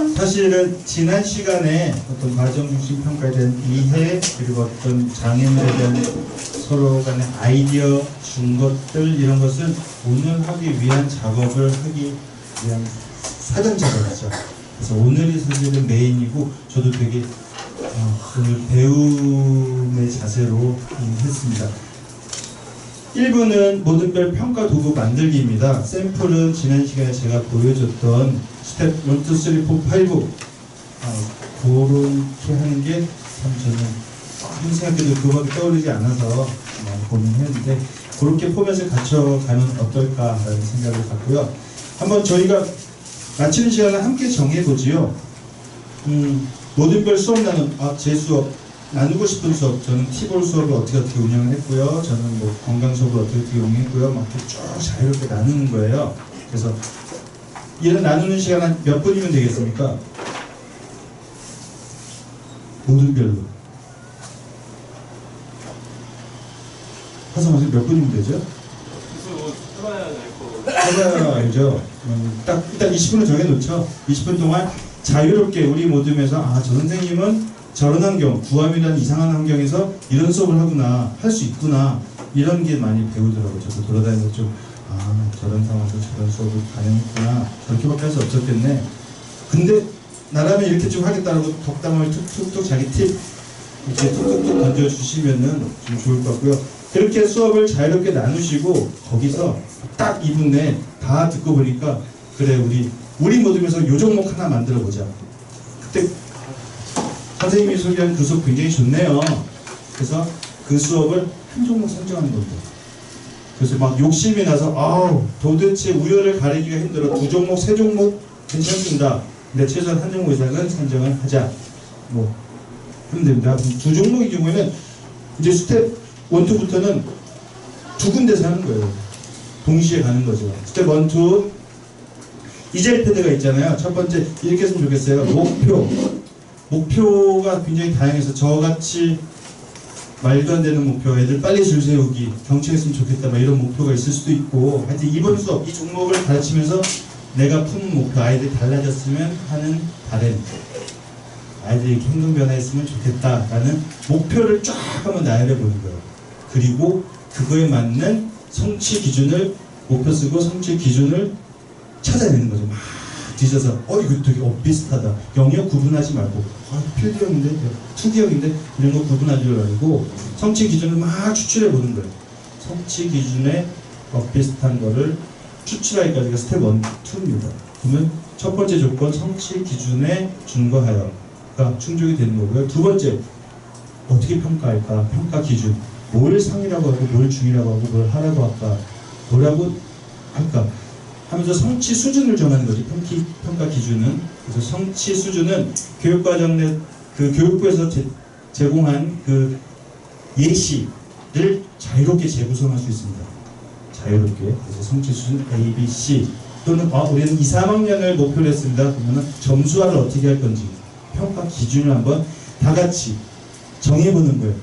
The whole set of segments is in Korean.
사실은 지난 시간에 어떤 과정 중심 평가에 대한 이해, 그리고 어떤 장애물에 대한 서로 간의 아이디어 준 것들, 이런 것은 오늘 하기 위한 작업을 하기 위한 사전 작업이죠. 그래서 오늘이 사실은 메인이고, 저도 되게 오늘 배움의 자세로 했습니다. 1부는 모든 별 평가 도구 만들기입니다. 샘플은 지난 시간에 제가 보여줬던 스텝 1, 2, 3, 4, 5 그렇게 하는 게 참 저는 생각해도 그거밖에 떠오르지 않아서 많이 고민했는데, 그렇게 포맷을 갖춰가면 어떨까라는 생각을 갖고요. 한번 저희가 마치는 시간을 함께 정해보지요. 모든 별 수업 제 수업 나누고 싶은 수업, 저는 티볼 수업을 어떻게 운영을 했고요. 저는 뭐 건강 수업을 어떻게 운영했고요. 막 쭉 자유롭게 나누는 거예요. 그래서 얘는 나누는 시간 한 몇 분이면 되겠습니까? 모든 별로. 화성하세요. 몇 분이면 되죠? 해봐야 알죠. 딱 일단 20분을 정해놓죠. 20분 동안 자유롭게 우리 모둠에서 저 선생님은 저런 환경, 구암이라는 이상한 환경에서 이런 수업을 하구나, 할 수 있구나, 이런 게 많이 배우더라고요. 저도 돌아다니면서 좀 저런 상황에서 저런 수업을 가능했구나, 저렇게밖에 할 수 없었겠네. 근데 나라면 이렇게 좀 하겠다라고 덕담을 툭툭툭 자기 팁 이렇게 툭툭툭 던져주시면은 좀 좋을 것 같고요. 그렇게 수업을 자유롭게 나누시고 거기서 딱 2분 내에 다 듣고 보니까, 그래 우리 모둠에서 요 종목 하나 만들어 보자. 그때 선생님이 소개한 그 수업 굉장히 좋네요. 그래서 그 수업을 한 종목 선정하는 겁니다. 그래서 막 욕심이 나서 도대체 우열을 가리기가 힘들어. 2종목, 3종목 괜찮습니다. 근데 최소한 한 종목 이상은 선정을 하자. 뭐 하면 됩니다. 2종목의 경우에는 이제 스텝 1, 2부터는 2군데서 하는 거예요. 동시에 가는 거죠. 스텝 1, 2 이젤 패드가 있잖아요. 첫 번째 이렇게 했으면 좋겠어요. 목표가 굉장히 다양해서 저같이 말도 안 되는 목표, 애들 빨리 줄 세우기, 경청했으면 좋겠다, 막 이런 목표가 있을 수도 있고, 하여튼 이번 수업 이 종목을 가르치면서 내가 품은 목표, 아이들이 달라졌으면 하는 바램, 아이들이 이렇게 행동 변화했으면 좋겠다라는 목표를 쫙 한번 나열해 보는 거예요. 그리고 그거에 맞는 성취 기준을 목표 쓰고 성취 기준을 찾아내는 거죠. 막 뒤져서 이거 되게 비슷하다. 영역 구분하지 말고 필드형인데, 투기형인데 이런 거 구분하지 말고 성취 기준을 막 추출해 보는 거예요. 성취 기준에 비슷한 거를 추출하기까지가 스텝 1, 2입니다. 그러면 첫 번째 조건 성취 기준에 준거하여가 충족이 되는 거고요. 두 번째, 어떻게 평가할까? 평가 기준. 뭘 상이라고 하고 뭘 중이라고 하고 뭘 하라고 할까? 뭐라고 할까? 하면서 성취 수준을 정하는 거죠. 평가 기준은. 그래서 성취 수준은 교육과정 내 그 교육부에서 제공한 그 예시를 자유롭게 재구성할 수 있습니다. 자유롭게. 그래서 성취 수준 A, B, C 또는 우리는 2, 3학년을 목표로 했습니다. 그러면 점수화를 어떻게 할 건지 평가 기준을 한번 다 같이 정해보는 거예요.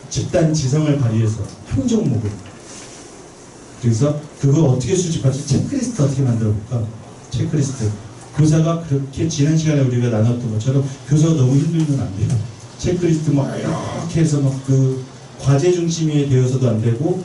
집단 지성을 발휘해서 한 종목을. 그래서 그걸 어떻게 수집할지 체크리스트 어떻게 만들어볼까? 체크리스트. 교사가 그렇게 지난 시간에 우리가 나눴던 것처럼 교사가 너무 힘들면 안 돼요. 체크리스트 이렇게 해서 그 과제 중심이 되어서도 안 되고,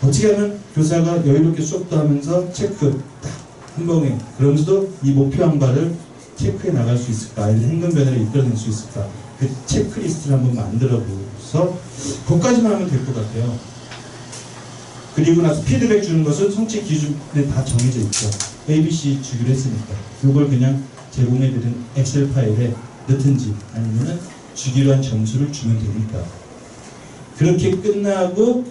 어떻게 하면 교사가 여유롭게 수업도 하면서 체크 딱 한 번에, 그러면서도 이 목표한 바를 체크해 나갈 수 있을까? 아이들 행동 변화를 이끌어낼 수 있을까? 그 체크리스트를 한번 만들어보고서 그것까지만 하면 될 것 같아요. 그리고 나서 피드백 주는 것은 성취 기준에 다 정해져 있죠. ABC 주기로 했으니까 이걸 그냥 제공해드린 엑셀 파일에 넣든지 아니면은 주기로 한 점수를 주면 되니까. 그렇게 끝나고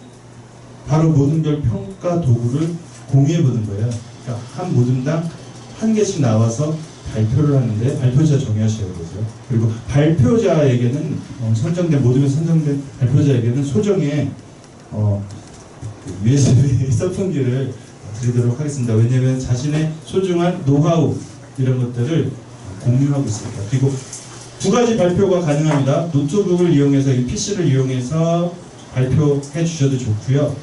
바로 모든 별 평가 도구를 공유해보는 거예요. 그러니까 한 모둠당 한 개씩 나와서 발표를 하는데, 발표자 정의하셔야 되죠. 그리고 발표자에게는 모둠에서 선정된 발표자에게는 소정의 USB 선풍기를 드리도록 하겠습니다. 왜냐하면 자신의 소중한 노하우 이런 것들을 공유하고 있습니다. 그리고 2가지 발표가 가능합니다. 노트북을 이용해서, 이 PC를 이용해서 발표해 주셔도 좋고요.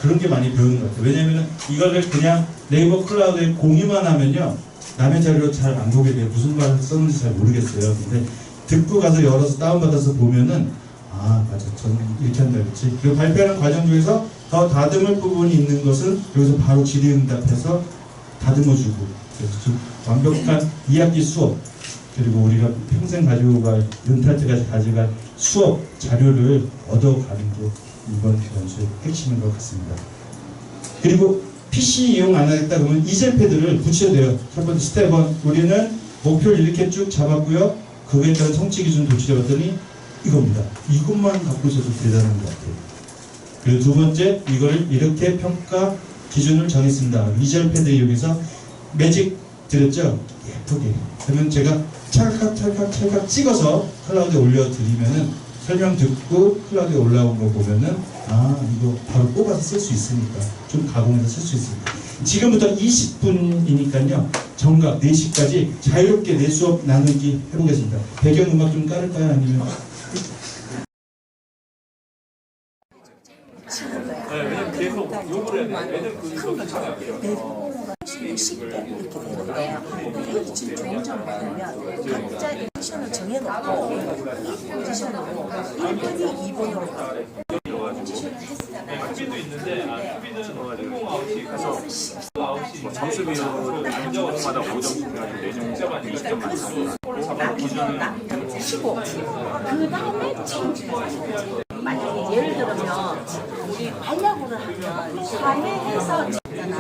그런 게 많이 배우는 것 같아요. 왜냐하면 이거를 그냥 네이버 클라우드에 공유만 하면요, 남의 자료를 잘 안 보게 돼요. 무슨 말을 썼는지 잘 모르겠어요. 근데 듣고 가서 열어서 다운받아서 보면은 아 맞아 저는 이렇게 한다 그렇지. 그리고 발표하는 과정 중에서 더 다듬을 부분이 있는 것은 여기서 바로 질의응답해서 다듬어주고 그래서 좀 완벽한 2학기 수업 그리고 우리가 평생 가지고 갈 은퇴까지 가져갈 수업 자료를 얻어가는 게 이번 연수의 핵심인 것 같습니다. 그리고 PC 이용 안 하겠다 그러면 이젤패드를 붙여야 돼요. 첫 번째 스텝 1 우리는 목표를 이렇게 쭉 잡았고요. 그거에 따른 성취 기준 도출해봤더니 이겁니다. 이것만 갖고 있어도 대단한 것 같아요. 그리고 두 번째 이걸 이렇게 평가 기준을 정했습니다. 이젤패드 이용해서 매직 드렸죠? 예쁘게. 그러면 제가 찰칵 찍어서 클라우드에 올려드리면은 설명 듣고 클라우드에 올라온 거 보면은 아 이거 바로 뽑아서 쓸 수 있으니까 좀 가공해서 쓸 수 있으니까 지금부터 20분이니까요 정각 4시까지 자유롭게 내 수업 나누기 해보겠습니다. 배경음악 좀 깔을까요? 아니면 왜냐면 계속 욕을 해야 돼. 애들 쉽게 이렇게 되는데 페이지 종점 보면 각자 포지션을 정해놓고 이 포지션으로 1번이 2번으로 포지션을 했잖아요. 수비도 있는데 수비는 아웃이 가서 점수 비율은 안정마다 5점 중요한 4점 20점 기준을 치고 그 다음에 만약에 예를 들면 우리 반야구를 하면 4회해서 쳤잖아.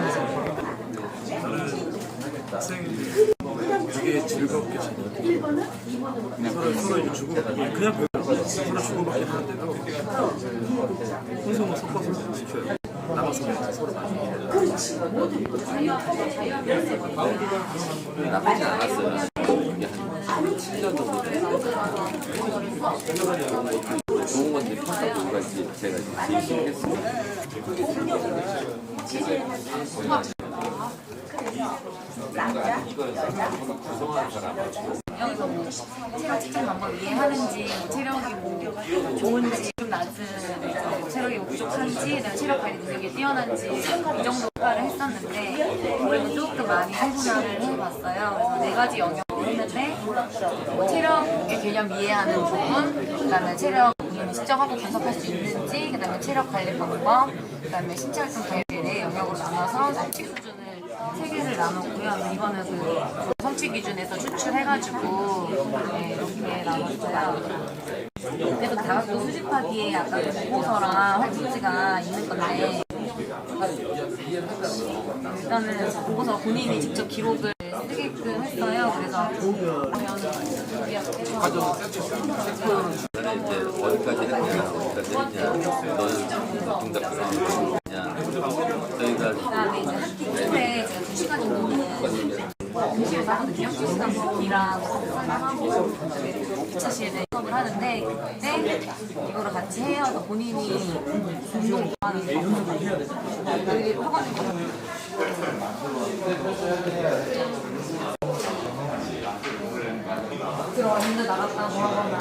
되게 즐겁게 치는 서로 이제 그냥 서로 주고받긴 하는데도 혼성을 섞어서 시켜요. 나가서 서로 그렇지. 나쁘진 않았어요. 한 7년 정도 좋은 건데 평가 같이 제가 열심히 했습니다. 여기서 뭐 체력 측정 방법 이해하는지 체력이 뭐 좋은지 좀 낮은 체력이 뭐 부족한지 그다음에 체력 관리 능력이 뛰어난지 이 정도 평가를 했었는데 올해는 조금 많이 세분화를 해봤어요. 그래서 4가지 영역을 했는데 뭐 체력의 개념 이해하는 부분, 그다음에 체력 측정하고 분석할 수 있는지, 그다음에 체력 관리 방법, 그다음에 신체 활동 관리 4영역으로 나눠서 성취 수준을 3개를 나눴고요. 이거는 그 성취 기준에서 추출해가지고 이렇게 나눴어요. 그래도 다각도 수집하기에 약간 보고서랑 활동지가 있는 건데 일단은 보고서 본인이 직접 기록을 쓰게끔 했어요. 그래서 저는 이제 어디까지 했냐, 어디까지 했냐, 너는 정답 저희가 그다음에 이제 학기 후에 제가 2시간 정도는 교실에서 하거든요. 2시간 수업이랑 수업하고 2차시에 수업을 하는데 그때 이거를 같이 해요. 그래서 본인이 운동 좋아하는 거 되게 하거든요. 들어왔는데 나갔다고 하거나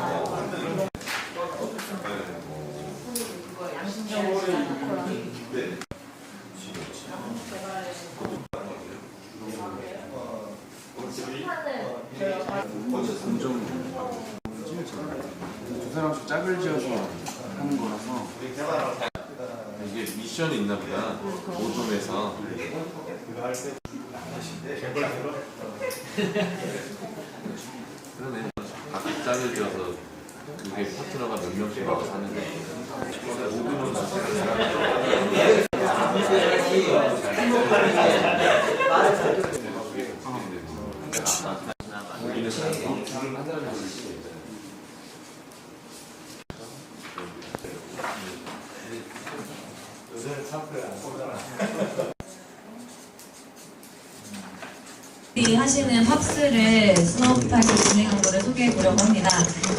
두 사람씩 짝을 지어서 하는 거라서 이게 미션이 있나 보다. 오점에서 그러네. 각각 짝을 지어서 그게 파트너가 몇 명씩 와서 하는데 5분 하시는 팝스를 수업하기 진행한 거를 소개해 보려고 합니다.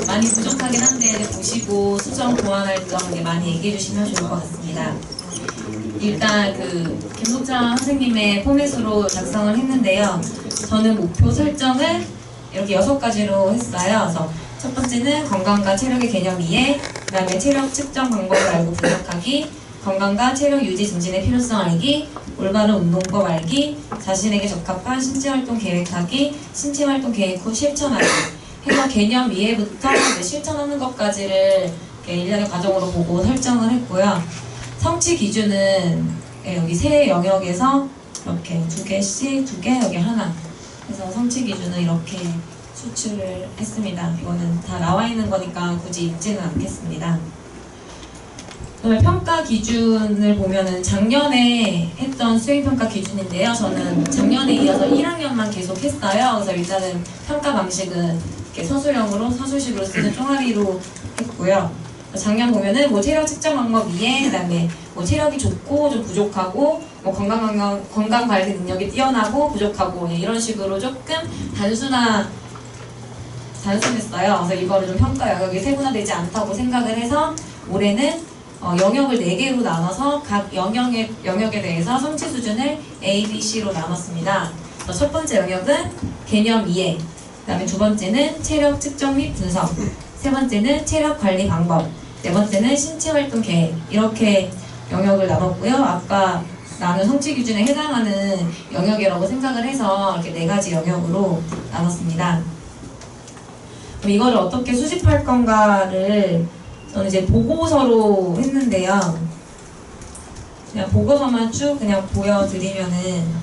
많이 부족하긴 한데 보시고 수정 보완할 점 많이 얘기해 주시면 좋을 것 같습니다. 일단 김동찬 선생님의 포맷으로 작성을 했는데요. 저는 목표 설정을 이렇게 6가지로 했어요. 그래서 첫 번째는 건강과 체력의 개념 이해, 그 다음에 체력 측정 방법을 알고 분석하기, 건강과 체력 유지 증진의 필요성 알기, 올바른 운동법 알기, 자신에게 적합한 신체활동 계획하기, 신체활동 계획 후 실천하기 해서 개념 이해부터 이제 실천하는 것까지를 이렇게 일련의 과정으로 보고 설정을 했고요. 성취 기준은 여기 세 영역에서 이렇게 2개씩, 2개, 여기 하나 해서 성취 기준은 이렇게 수출을 했습니다. 이거는 다 나와 있는 거니까 굳이 읽지는 않겠습니다. 그다음에 평가 기준을 보면은 작년에 했던 수행평가 기준인데요. 저는 작년에 이어서 1학년만 계속 했어요. 그래서 일단은 평가 방식은 이렇게 서술형으로, 서술식으로 쓰는 쫑아리로 했고요. 작년 보면은 뭐 체력 측정 방법 이해, 그다음에 뭐 체력이 좋고 좀 부족하고, 뭐 건강 관리 능력이 뛰어나고 부족하고 이런 식으로 조금 단순했어요. 그래서 이거를 좀 평가 영역이 세분화되지 않다고 생각을 해서 올해는 영역을 4개로 나눠서 각 영역에 대해서 성취 수준을 A, B, C로 나눴습니다. 첫 번째 영역은 개념 이해, 그 다음에 두 번째는 체력 측정 및 분석, 세 번째는 체력 관리 방법, 네 번째는 신체활동 계획, 이렇게 영역을 나눴고요. 아까 나눈 성취 기준에 해당하는 영역이라고 생각을 해서 이렇게 4가지 영역으로 나눴습니다. 그럼 이거를 어떻게 수집할 건가를 저는 이제 보고서로 했는데요. 그냥 보고서만 쭉 그냥 보여드리면은,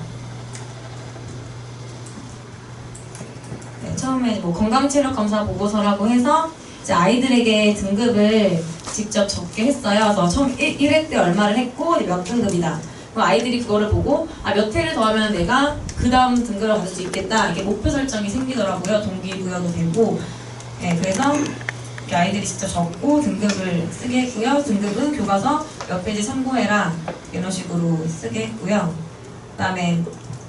처음에 뭐 건강체력검사 보고서라고 해서 이제 아이들에게 등급을 직접 적게 했어요. 그래서 처음 1회 때 얼마를 했고 몇 등급이다. 그럼 아이들이 그거를 보고 몇 회를 더하면 내가 그 다음 등급을 받을 수 있겠다. 이렇게 목표 설정이 생기더라고요. 동기부여도 되고. 그래서 아이들이 직접 적고 등급을 쓰게 했고요. 등급은 교과서 몇 페이지 참고해라 이런 식으로 쓰게 했고요. 그 다음에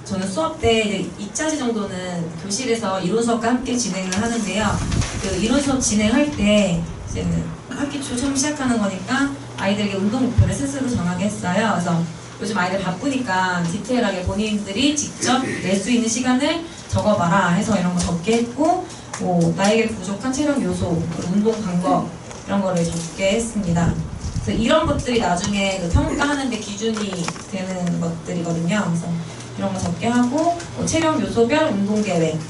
저는 수업 때 이제 2차시 정도는 교실에서 이론 수업과 함께 진행을 하는데요. 그 이론 수업 진행할 때 이제는 학기 초 처음 시작하는 거니까 아이들에게 운동 목표를 스스로 정하게 했어요. 그래서 요즘 아이들 바쁘니까 디테일하게 본인들이 직접 낼 수 있는 시간을 적어봐라 해서 이런 거 적게 했고, 뭐 나에게 부족한 체력 요소, 운동 방법 이런 거를 적게 했습니다. 그래서 이런 것들이 나중에 그 평가하는 데 기준이 되는 것들이거든요. 그래서 이런 거 적게 하고, 뭐 체력 요소별 운동 계획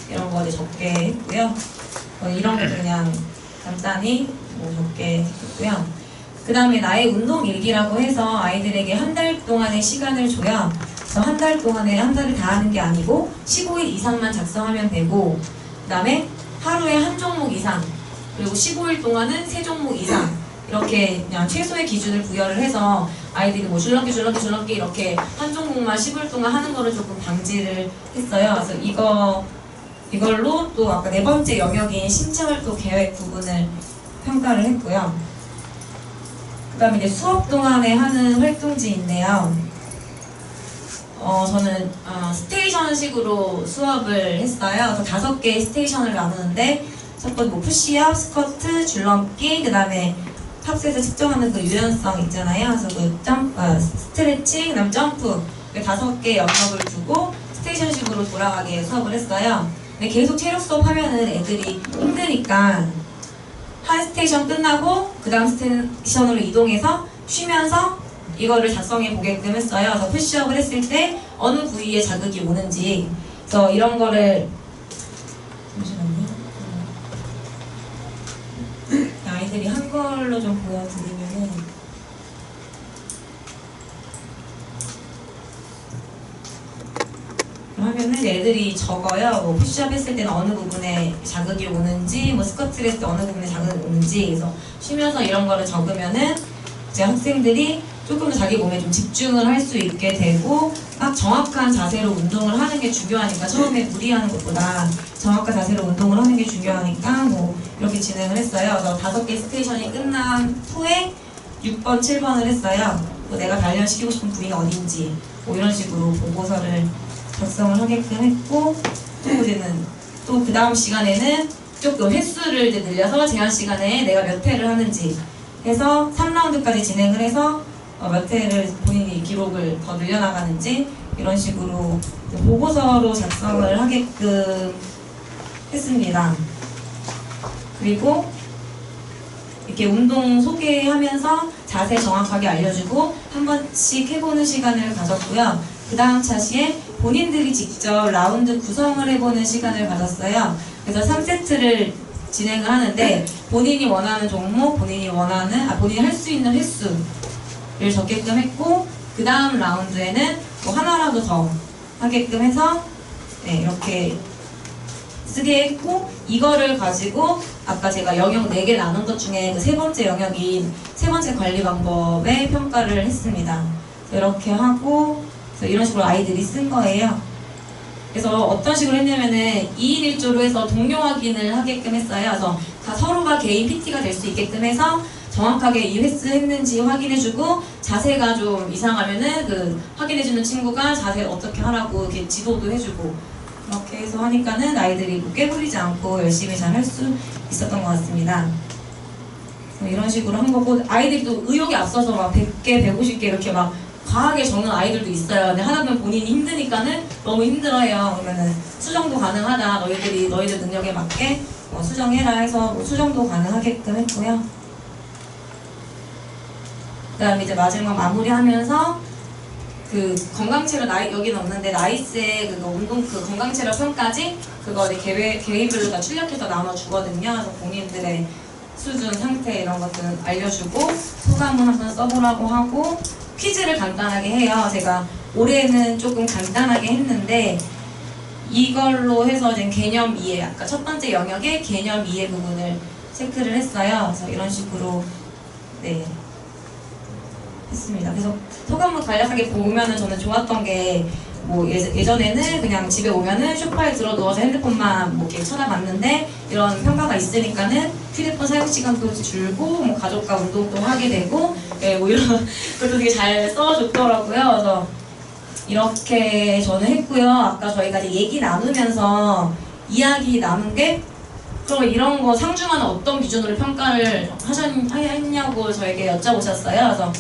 이런 거 적게 했고요. 이런 것도 그냥 간단히 뭐 적게 했고요. 그 다음에 나의 운동 일기라고 해서 아이들에게 한 달 동안의 시간을 줘요. 그래서 한 달 동안에 한 달을 다 하는 게 아니고 15일 이상만 작성하면 되고, 그 다음에 하루에 한 종목 이상, 그리고 15일 동안은 3종목 이상, 이렇게 그냥 최소의 기준을 부여를 해서 아이들이 뭐 줄넘기 이렇게 한 종목만 15일 동안 하는 거를 조금 방지를 했어요. 그래서 이걸로 또 아까 4번째 영역인 신체활동 계획 부분을 평가를 했고요. 그 다음에 이제 수업 동안에 하는 활동지인데요. 저는 스테이션식으로 수업을 했어요. 그래서 5개의 스테이션을 나누는데, 첫 번째 뭐 푸시업, 스쿼트, 줄넘기, 그 다음에 탑스에서 측정하는 그 유연성 있잖아요. 그래서 그 스트레칭, 그 다음 점프, 5개 영역을 두고 스테이션식으로 돌아가게 수업을 했어요. 근데 계속 체력 수업 하면은 애들이 힘드니까 한 스테이션 끝나고 그 다음 스테이션으로 이동해서 쉬면서 이거를 작성해 보게끔 했어요. 그래서 푸시업을 했을 때 어느 부위에 자극이 오는지, 그래서 이런 거를 아이들이 한 걸로 좀 보여드리면은, 하면은 애들이 적어요. 뭐 푸시업 했을 때는 어느 부분에 자극이 오는지, 뭐 스쿼트를 했을 때 어느 부분에 자극이 오는지, 그래서 쉬면서 이런 거를 적으면은 이제 학생들이 조금 더 자기 몸에 좀 집중을 할 수 있게 되고, 딱 정확한 자세로 운동을 하는 게 중요하니까, 처음에 무리하는 것보다 정확한 자세로 운동을 하는 게 중요하니까 뭐 이렇게 진행을 했어요. 그래서 5개 스테이션이 끝난 후에 6번, 7번을 했어요. 뭐 내가 단련시키고 싶은 부위가 어딘지 뭐 이런 식으로 보고서를 작성을 하게끔 했고, 또 이제는 또 그 다음 시간에는 조금 횟수를 이제 늘려서 제한 시간에 내가 몇 회를 하는지 해서 3라운드까지 진행을 해서 몇 회를 본인이 기록을 더 늘려나가는지 이런 식으로 보고서로 작성을 하게끔 했습니다. 그리고 이렇게 운동 소개하면서 자세 정확하게 알려주고 한 번씩 해보는 시간을 가졌고요. 그 다음 차시에 본인들이 직접 라운드 구성을 해보는 시간을 가졌어요. 그래서 3세트를 진행을 하는데 본인이 원하는 종목, 본인이 할 수 있는 횟수를 적게끔 했고 그 다음 라운드에는 뭐 하나라도 더 하게끔 해서 네, 이렇게 쓰게 했고 이거를 가지고 아까 제가 영역 4개 나눈 것 중에 그 세 번째 영역인 세 번째 관리 방법에 평가를 했습니다. 이렇게 하고 이런 식으로 아이들이 쓴 거예요. 그래서 어떤 식으로 했냐면은 2인 1조로 해서 동료 확인을 하게끔 했어요. 그래서 다 서로가 개인 PT가 될 수 있게끔 해서 정확하게 이 횟수 했는지 확인해주고 자세가 좀 이상하면은 그 확인해주는 친구가 자세 어떻게 하라고 이렇게 지도도 해주고 이렇게 해서 하니까는 아이들이 뭐 깨부리지 않고 열심히 잘 할 수 있었던 것 같습니다. 이런 식으로 한 거고 아이들이 또 의욕이 앞서서 막 100개, 150개 이렇게 막 과하게 적는 아이들도 있어요. 근데 하다 보면 본인이 힘드니까는 너무 힘들어요. 그러면은 수정도 가능하다. 너희들 능력에 맞게 수정해라 해서 수정도 가능하게끔 했고요. 그 다음에 이제 마지막 마무리하면서 그 건강체력 여기는 없는데 나이스의 그 운동 그 건강체력 평가지 그거 이제 개인별로 다 출력해서 나눠주거든요. 그래서 본인들의 수준, 상태 이런 것들 알려주고 소감을 한번 써보라고 하고 퀴즈를 간단하게 해요. 제가 올해는 조금 간단하게 했는데 이걸로 해서 이제 개념 이해, 아까 첫 번째 영역의 개념 이해 부분을 체크를 했어요. 그래서 이런 식으로 네 했습니다. 그래서 소감을 간략하게 보면은 저는 좋았던 게 뭐 예전에는 그냥 집에 오면은 소파에 들어 누워서 핸드폰만 뭐 이렇게 쳐다봤는데 이런 평가가 있으니까는 휴대폰 사용 시간도 줄고 뭐 가족과 운동도 하게 되고 네, 뭐 이런 것도 되게 잘 써줬더라고요. 그래서 이렇게 저는 했고요. 아까 저희가 이제 얘기 나누면서 이야기 나눈 게 그럼 이런 거 상중하는 어떤 기준으로 평가를 했냐고 저에게 여쭤보셨어요. 그래서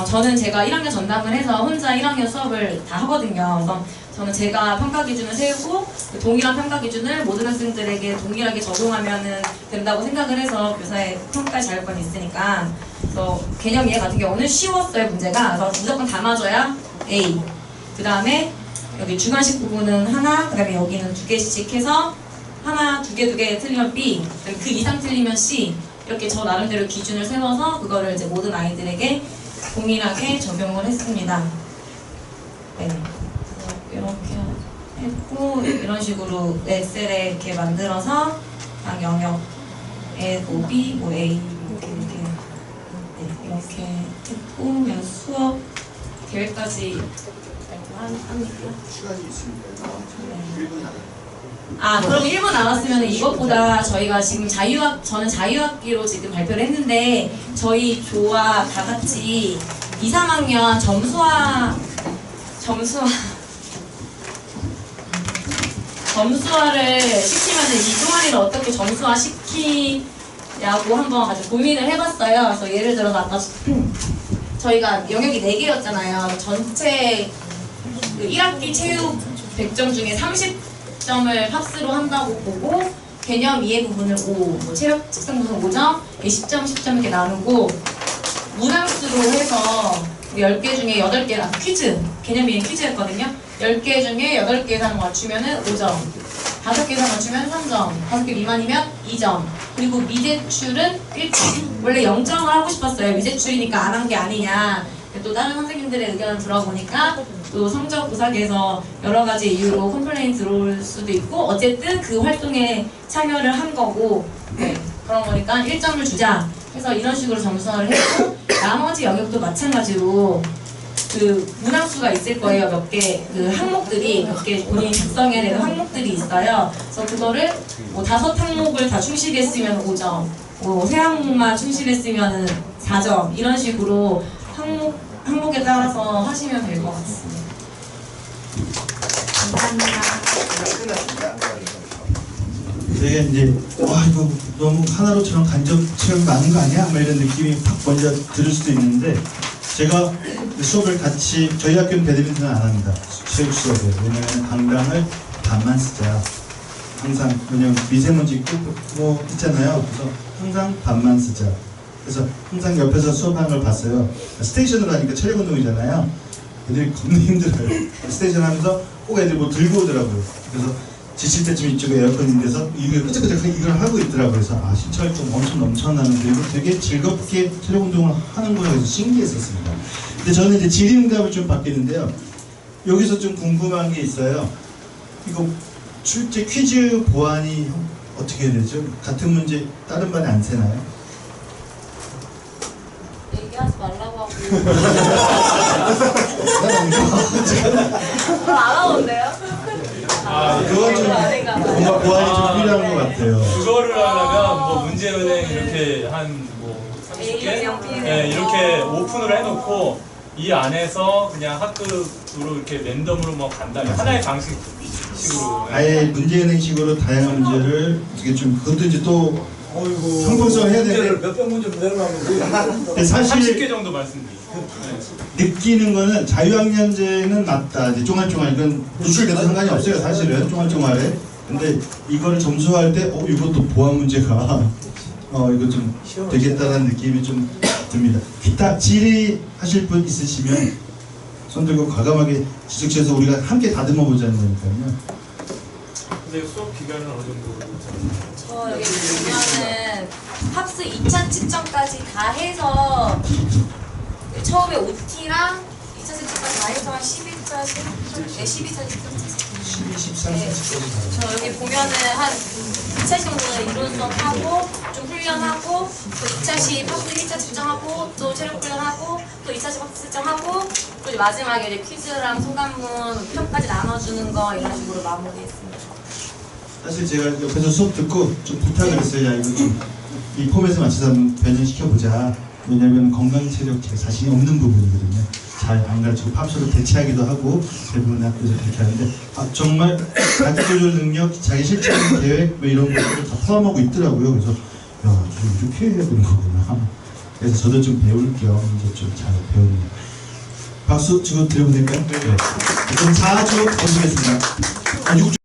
저는 제가 1학년 전담을 해서 혼자 1학년 수업을 다 하거든요. 그래서 저는 제가 평가 기준을 세우고 동일한 평가 기준을 모든 학생들에게 동일하게 적용하면 된다고 생각을 해서 교사의 평가 자율권이 있으니까. 그래서 개념 이해 같은 경우는 쉬웠어요, 문제가. 그래서 무조건 다 맞아야 A. 그 다음에 여기 주관식 부분은 하나, 그 다음에 여기는 2개씩 해서 하나, 2개 틀리면 B, 그 이상 틀리면 C. 이렇게 저 나름대로 기준을 세워서 그거를 이제 모든 아이들에게 동일하게 적용을 했습니다. 네. 이렇게 했고 이런 식으로 엑셀에 이렇게 만들어서 각 영역에 뭐 B, 뭐 A 이렇게 했고 그냥 수업 계획까지 합니까? 시간이 있으니까 그럼 1분 남았으면 이것보다 저희가 지금 저는 자유학기로 지금 발표를 했는데 저희 조와 다 같이 2, 3학년 점수화를 시키면 이 동아리를 어떻게 점수화 시키냐고 한번 아주 고민을 해봤어요. 그래서 예를 들어서 아까 저희가 영역이 4개였잖아요. 전체 1학기 체육 100점 중에 30점을 팝스로 한다고 보고 개념 이해 부분을 5, 뭐 체력 측정 부분 5점, 10점, 10점 이렇게 나누고 문항수로 해서 10개 중에 8개, 퀴즈, 개념 이해 퀴즈였거든요. 10개 중에 8개 이상 맞추면 5점, 5개 이상 맞추면 3점, 5개 미만이면 2점, 그리고 미제출은 1점. 원래 0점을 하고 싶었어요. 미제출이니까 안 한 게 아니냐. 또 다른 선생님들의 의견을 들어보니까 또 성적 부사기에서 여러 가지 이유로 컴플레인 들어올 수도 있고 어쨌든 그 활동에 참여를 한 거고 네, 그런 거니까 1점을 주자 해서 이런 식으로 점수를 했고 나머지 영역도 마찬가지로 그 문항수가 있을 거예요. 몇 개 그 항목들이 몇 개 본인이 작성해야 되는 항목들이 있어요. 그래서 그거를 뭐 5항목을 다 충실했으면 5점, 뭐 3항목만 충실했으면 4점 이런 식으로 항목에 따라서 하시면 될 것 같습니다. 감사합니다. 되게 이제 이거 너무 하나로처럼 간접 체험이 많은 거 아니야? 뭐 이런 느낌이 팍 먼저 들을 수도 있는데 제가 수업을 같이 저희 학교는 배드민턴을 안 합니다. 체육 수업에. 왜냐면 강당을 반만 쓰자. 항상 왜냐면 미세먼지 있고 뭐 있잖아요. 그래서 항상 반만 쓰자. 그래서 항상 옆에서 수업하는 걸 봤어요. 스테이션으로 하니까 체력 운동이잖아요. 애들이 겁나 힘들어요. 스테이션 하면서 꼭 애들이 뭐 들고 오더라고요. 그래서 지칠 때쯤 이쪽에 에어컨 있는 데서 이걸 끄적끄적 이걸 하고 있더라고요. 그래서 아, 신체활 좀 엄청 넘쳐나는데 이거 되게 즐겁게 체력 운동을 하는 거라고 해서 신기했었습니다. 근데 저는 이제 질의응답을 좀 받겠는데요. 여기서 좀 궁금한 게 있어요. 이거 출제 퀴즈 보안이 어떻게 해야 되죠? 같은 문제 다른 반에 안 새나요? 얘기하지 말라고 하고. 난 안 하는데요? 그건 좀 뭔가 보안이 좀 필요한 것 같아요. 그거를 하려면 뭐 문제은행 이렇게 한뭐 30개 네, 이렇게 오픈을 해놓고 이 안에서 그냥 학급으로 이렇게 랜덤으로 뭐 간다. 하나의 방식으로. 아예 문제은행식으로 다양한 문제를 어떻게 좀 그것도 이제 또 형평성 해야 되는데 몇백 문제 내려가면 사실 30개 정도 말씀드리죠. 느끼는 거는 자유학년제는 맞다. 이제 쫑알쫑알 이건 노출돼도 상관이 없어요. 사실은 쫑알쫑알해. 근데 이거를 점수할 때 이것도 보안 문제가 이거 좀 되겠다라는 느낌이 좀 듭니다. 기타 질의하실 분 있으시면 손 들고 과감하게 지적해서 우리가 함께 다듬어 보자는 거니까요. 근데 수업 기간은 어느 정도? 저 여기 보면은 합스 2차 측정까지 다 해서 처음에 OT랑 2차 측정까지 다 해서 한 12차, 12차 12, 13, 14까지 저 여기 보면은 한 2차 정도는 이론 수업하고 좀 훈련하고 또 2차시 합스 1차 측정하고 또 체력 훈련하고 또 2차시 합스 측정하고 또 이제 마지막에 이제 퀴즈랑 소감문 표까지 나눠주는 거 이런 식으로 마무리했습니다. 사실 제가 옆에서 수업 듣고 좀 부탁을 했어요. 야, 이거 좀 이 폼에서 맞춰서 한번 변형시켜보자. 왜냐면 건강 체력 제 자신이 없는 부분이거든요. 잘 안 가르치고 팝스로 대체하기도 하고 대부분 학교에서 그렇게 하는데 정말 자기 조절 능력, 자기 실천 계획 뭐 이런 것들을 다 포함하고 있더라고요. 그래서 야, 이렇게 해야 되는 거구나. 그래서 저도 좀 배울 겸 이제 좀 잘 배웁니다. 박수 주고 드려도 될까요? 네. 그럼 4주 보시겠습니다. 6주